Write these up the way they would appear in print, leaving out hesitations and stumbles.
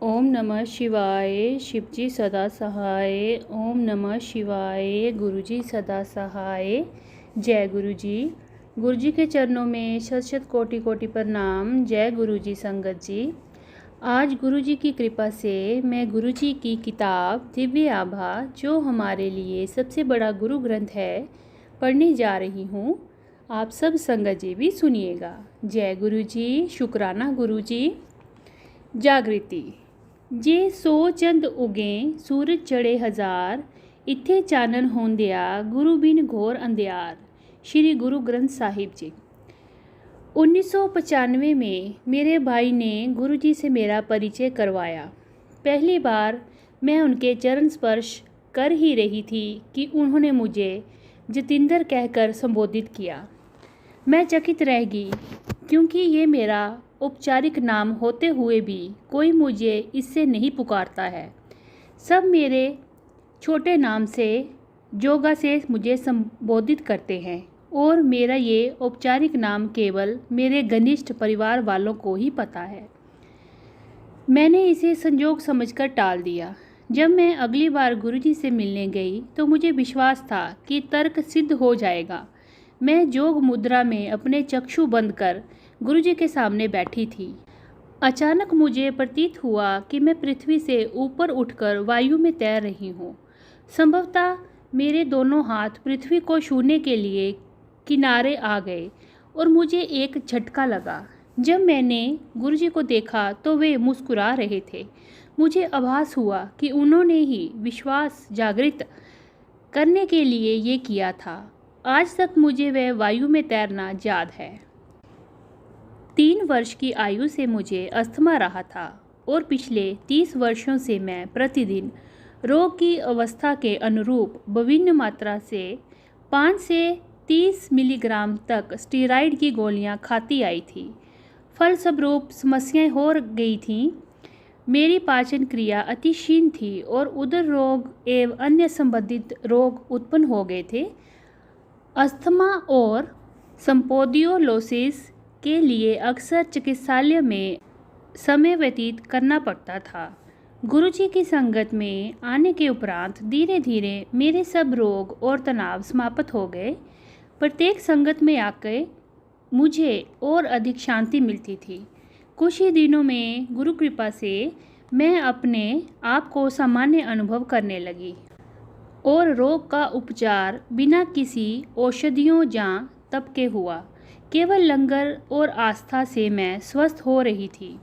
ओम नमः शिवाय। शिवजी सदा सहाय। ओम नमः शिवाय। गुरुजी सदा सहाय। जय गुरुजी। गुरुजी के चरणों में शत शत कोटि कोटि प्रणाम। जय गुरुजी संगत जी। आज गुरुजी की कृपा से मैं गुरुजी की किताब दिव्य आभा, जो हमारे लिए सबसे बड़ा गुरु ग्रंथ है, पढ़ने जा रही हूँ। आप सब संगत जी भी सुनिएगा। जय गुरुजी। शुक्राना गुरुजी। जागृति। जे सौ चंद उगें सूरज चढ़े हजार, इत्थे चानन होंदिया गुरु बिन घोर अंधियार। श्री गुरु ग्रंथ साहिब जी। 1995 में मेरे भाई ने गुरुजी से मेरा परिचय करवाया। पहली बार मैं उनके चरण स्पर्श कर ही रही थी कि उन्होंने मुझे जतिंदर कहकर संबोधित किया। मैं चकित रह गई, क्योंकि ये मेरा औपचारिक नाम होते हुए भी कोई मुझे इससे नहीं पुकारता है। सब मेरे छोटे नाम से जोगा से मुझे संबोधित करते हैं, और मेरा ये औपचारिक नाम केवल मेरे घनिष्ठ परिवार वालों को ही पता है। मैंने इसे संजोग समझकर टाल दिया। जब मैं अगली बार गुरुजी से मिलने गई तो मुझे विश्वास था कि तर्क सिद्ध हो जाएगा। मैं जोग मुद्रा में अपने चक्षु बंद कर गुरुजी के सामने बैठी थी। अचानक मुझे प्रतीत हुआ कि मैं पृथ्वी से ऊपर उठकर वायु में तैर रही हूँ। संभवतः मेरे दोनों हाथ पृथ्वी को छूने के लिए किनारे आ गए और मुझे एक झटका लगा। जब मैंने गुरुजी को देखा तो वे मुस्कुरा रहे थे। मुझे आभास हुआ कि उन्होंने ही विश्वास जागृत करने के लिए ये किया था। आज तक मुझे वह वायु में तैरना याद है। 3 वर्ष की आयु से मुझे अस्थमा रहा था, और पिछले 30 वर्षों से मैं प्रतिदिन रोग की अवस्था के अनुरूप विभिन्न मात्रा से 5 से 30 मिलीग्राम तक स्टेरॉइड की गोलियां खाती आई थी। फलस्वरूप समस्याएं हो गई थीं। मेरी पाचन क्रिया अति क्षीण थी और उदर रोग एवं अन्य संबंधित रोग उत्पन्न हो गए थे। अस्थमा और स्पोंडिलोलिसिस के लिए अक्सर चिकित्सालय में समय व्यतीत करना पड़ता था। गुरुजी की संगत में आने के उपरांत धीरे धीरे मेरे सब रोग और तनाव समाप्त हो गए। प्रत्येक संगत में आकर मुझे और अधिक शांति मिलती थी। कुछ ही दिनों में गुरु कृपा से मैं अपने आप को सामान्य अनुभव करने लगी, और रोग का उपचार बिना किसी औषधियों या तप के हुआ। केवल लंगर और आस्था से मैं स्वस्थ हो रही थी।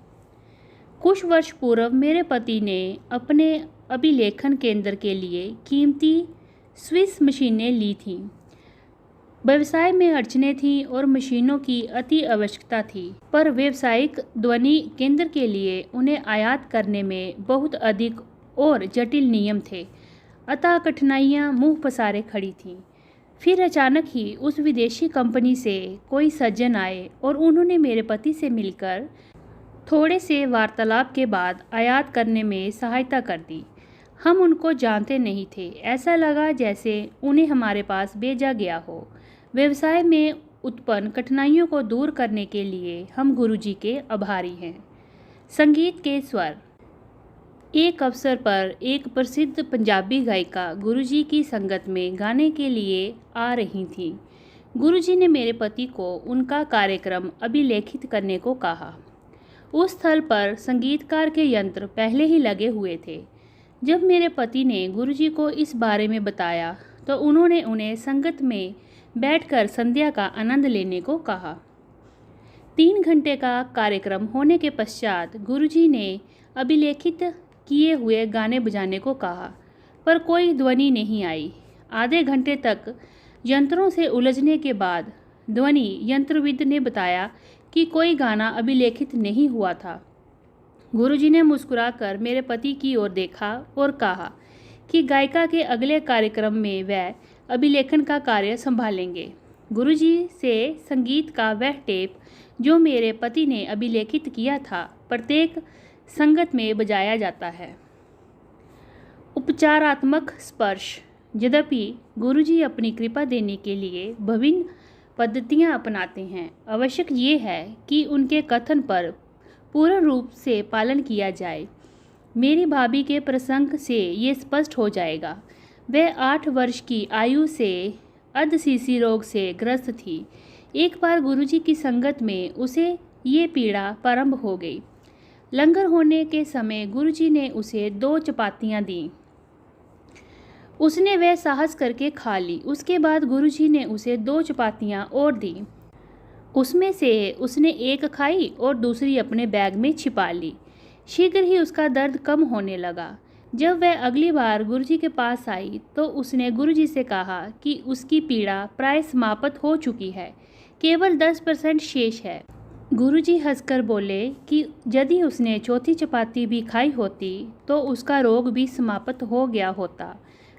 कुछ वर्ष पूर्व मेरे पति ने अपने अभिलेखन केंद्र के लिए कीमती स्विस मशीनें ली थीं। व्यवसाय में अड़चनें थीं और मशीनों की अति आवश्यकता थी, पर व्यावसायिक ध्वनि केंद्र के लिए उन्हें आयात करने में बहुत अधिक और जटिल नियम थे। अतः कठिनाइयाँ मुँह पसारे खड़ी थीं। फिर अचानक ही उस विदेशी कंपनी से कोई सज्जन आए और उन्होंने मेरे पति से मिलकर थोड़े से वार्तालाप के बाद आयात करने में सहायता कर दी। हम उनको जानते नहीं थे। ऐसा लगा जैसे उन्हें हमारे पास भेजा गया हो। व्यवसाय में उत्पन्न कठिनाइयों को दूर करने के लिए हम गुरुजी के आभारी हैं। संगीत के स्वर। एक अवसर पर एक प्रसिद्ध पंजाबी गायिका गुरुजी की संगत में गाने के लिए आ रही थी। गुरुजी ने मेरे पति को उनका कार्यक्रम अभिलेखित करने को कहा। उस स्थल पर संगीतकार के यंत्र पहले ही लगे हुए थे। जब मेरे पति ने गुरुजी को इस बारे में बताया तो उन्होंने उन्हें संगत में बैठकर संध्या का आनंद लेने को कहा। 3 घंटे का कार्यक्रम होने के पश्चात गुरुजी ने अभिलेखित किए हुए गाने बजाने को कहा, पर कोई ध्वनि नहीं आई। आधे घंटे तक यंत्रों से उलझने के बाद ध्वनि यंत्रविद ने बताया कि कोई गाना अभिलेखित नहीं हुआ था। गुरुजी ने मुस्कुराकर मेरे पति की ओर देखा और कहा कि गायिका के अगले कार्यक्रम में वह अभिलेखन का कार्य संभालेंगे। गुरुजी से संगीत का वह टेप जो मेरे पति ने अभिलेखित किया था, प्रत्येक संगत में बजाया जाता है। उपचारात्मक स्पर्श। यद्यपि गुरुजी अपनी कृपा देने के लिए विभिन्न पद्धतियां अपनाते हैं, आवश्यक ये है कि उनके कथन पर पूर्ण रूप से पालन किया जाए। मेरी भाभी के प्रसंग से ये स्पष्ट हो जाएगा। वह 8 वर्ष की आयु से अधशीशी रोग से ग्रस्त थी। एक बार गुरुजी की संगत में उसे ये पीड़ा प्रारंभ हो गई। लंगर होने के समय गुरुजी ने उसे 2 चपातियाँ दीं। उसने वह साहस करके खा ली। उसके बाद गुरुजी ने उसे 2 चपातियाँ और दीं। उसमें से उसने एक खाई और दूसरी अपने बैग में छिपा ली। शीघ्र ही उसका दर्द कम होने लगा। जब वह अगली बार गुरुजी के पास आई तो उसने गुरुजी से कहा कि उसकी पीड़ा प्राय समाप्त हो चुकी है, केवल 10% शेष है। गुरुजी हंसकर बोले कि यदि उसने चौथी चपाती भी खाई होती तो उसका रोग भी समाप्त हो गया होता।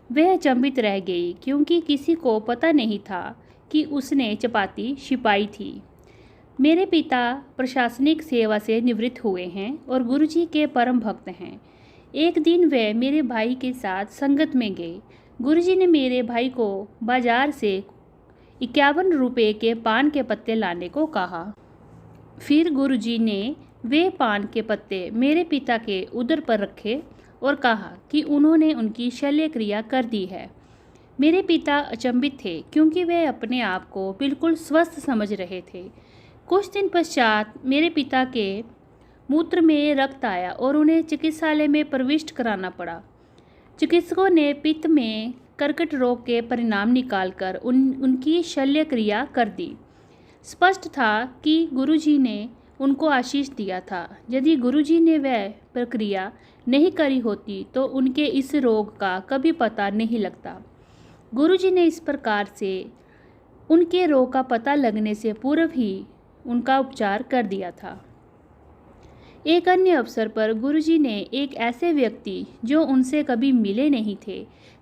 वह अचंभित रह गई क्योंकि किसी को पता नहीं था कि उसने चपाती छिपाई थी। मेरे पिता प्रशासनिक सेवा से निवृत्त हुए हैं और गुरुजी के परम भक्त हैं। एक दिन वे मेरे भाई के साथ संगत में गए। गुरुजी ने मेरे भाई को बाजार से 51 रुपये के पान के पत्ते लाने को कहा। फिर गुरुजी ने वे पान के पत्ते मेरे पिता के उदर पर रखे और कहा कि उन्होंने उनकी शल्य क्रिया कर दी है। मेरे पिता अचंभित थे क्योंकि वे अपने आप को बिल्कुल स्वस्थ समझ रहे थे। कुछ दिन पश्चात मेरे पिता के मूत्र में रक्त आया और उन्हें चिकित्सालय में प्रविष्ट कराना पड़ा। चिकित्सकों ने पित्त में कर्कट रोग के परिणाम निकालकर उनकी शल्य क्रिया कर दी। स्पष्ट था कि गुरुजी ने उनको आशीष दिया था। यदि गुरुजी ने वह प्रक्रिया नहीं करी होती तो उनके इस रोग का कभी पता नहीं लगता। गुरुजी ने इस प्रकार से उनके रोग का पता लगने से पूर्व ही उनका उपचार कर दिया था। एक अन्य अवसर पर गुरुजी ने एक ऐसे व्यक्ति जो उनसे कभी मिले नहीं थे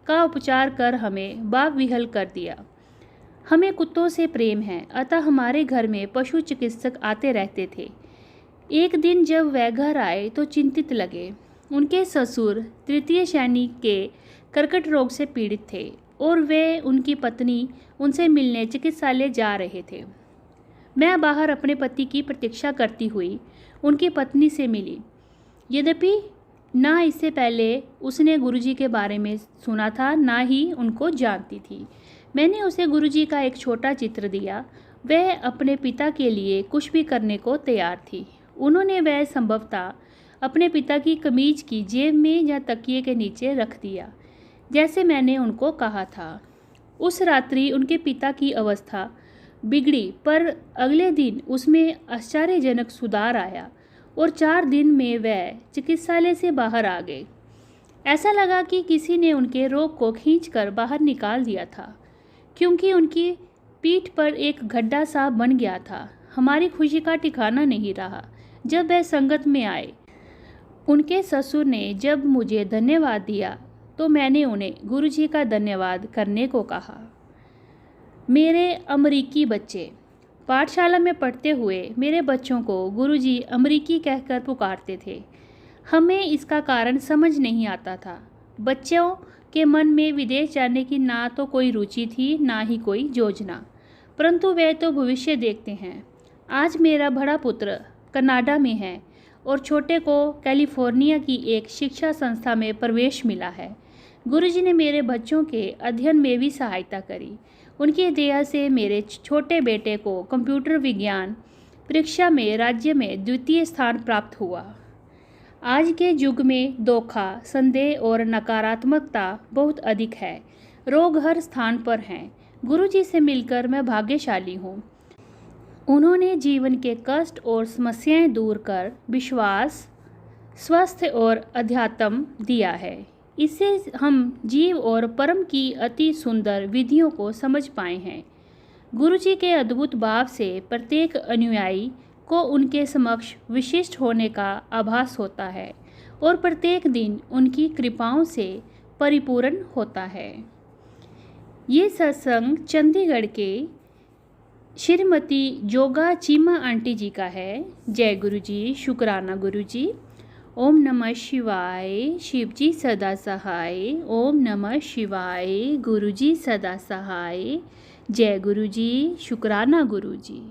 का उपचार कर हमें बाग विहल कर दिया। हमें कुत्तों से प्रेम है, अतः हमारे घर में पशु चिकित्सक आते रहते थे। एक दिन जब वह घर आए तो चिंतित लगे। उनके ससुर तृतीय श्रेणी के कर्कट रोग से पीड़ित थे और वे उनकी पत्नी उनसे मिलने चिकित्सालय जा रहे थे। मैं बाहर अपने पति की प्रतीक्षा करती हुई उनकी पत्नी से मिली। यद्यपि ना इससे पहले उसने गुरुजी के बारे में सुना था, ना ही उनको जानती थी। मैंने उसे गुरुजी का एक छोटा चित्र दिया। वह अपने पिता के लिए कुछ भी करने को तैयार थी। उन्होंने वह संभवतः अपने पिता की कमीज की जेब में या तकिए के नीचे रख दिया, जैसे मैंने उनको कहा था। उस रात्रि उनके पिता की अवस्था बिगड़ी, पर अगले दिन उसमें आश्चर्यजनक सुधार आया और 4 दिन में वह चिकित्सालय से बाहर आ गए। ऐसा लगा कि किसी ने उनके रोग को खींचकर बाहर निकाल दिया था, क्योंकि उनकी पीठ पर एक गड्ढा सा बन गया था। हमारी खुशी का ठिकाना नहीं रहा जब वह संगत में आए। उनके ससुर ने जब मुझे धन्यवाद दिया तो मैंने उन्हें गुरुजी का धन्यवाद करने को कहा। मेरे अमरीकी बच्चे। पाठशाला में पढ़ते हुए मेरे बच्चों को गुरुजी अमरीकी कहकर पुकारते थे। हमें इसका कारण समझ नहीं आता था। बच्चों के मन में विदेश जाने की ना तो कोई रुचि थी, ना ही कोई योजना, परंतु वे तो भविष्य देखते हैं। आज मेरा बड़ा पुत्र कनाडा में है और छोटे को कैलिफोर्निया की एक शिक्षा संस्था में प्रवेश मिला है। गुरुजी ने मेरे बच्चों के अध्ययन में भी सहायता करी। उनकी दया से मेरे छोटे बेटे को कंप्यूटर विज्ञान परीक्षा में राज्य में द्वितीय स्थान प्राप्त हुआ। आज के युग में धोखा, संदेह और नकारात्मकता बहुत अधिक है। रोग हर स्थान पर हैं। गुरुजी से मिलकर मैं भाग्यशाली हूँ। उन्होंने जीवन के कष्ट और समस्याएं दूर कर विश्वास, स्वास्थ्य और अध्यात्म दिया है। इससे हम जीव और परम की अति सुंदर विधियों को समझ पाए हैं। गुरुजी के अद्भुत भाव से प्रत्येक अनुयायी को उनके समक्ष विशिष्ट होने का आभास होता है और प्रत्येक दिन उनकी कृपाओं से परिपूर्ण होता है। ये सत्संग चंडीगढ़ के श्रीमती जोगा चीमा आंटी जी का है। जय गुरुजी, शुक्राना गुरुजी। ओम नमः शिवाय, शिवजी सदा सहाय। ओम नमः शिवाय, गुरुजी सदा सहाय। जय गुरुजी, शुक्राना गुरुजी।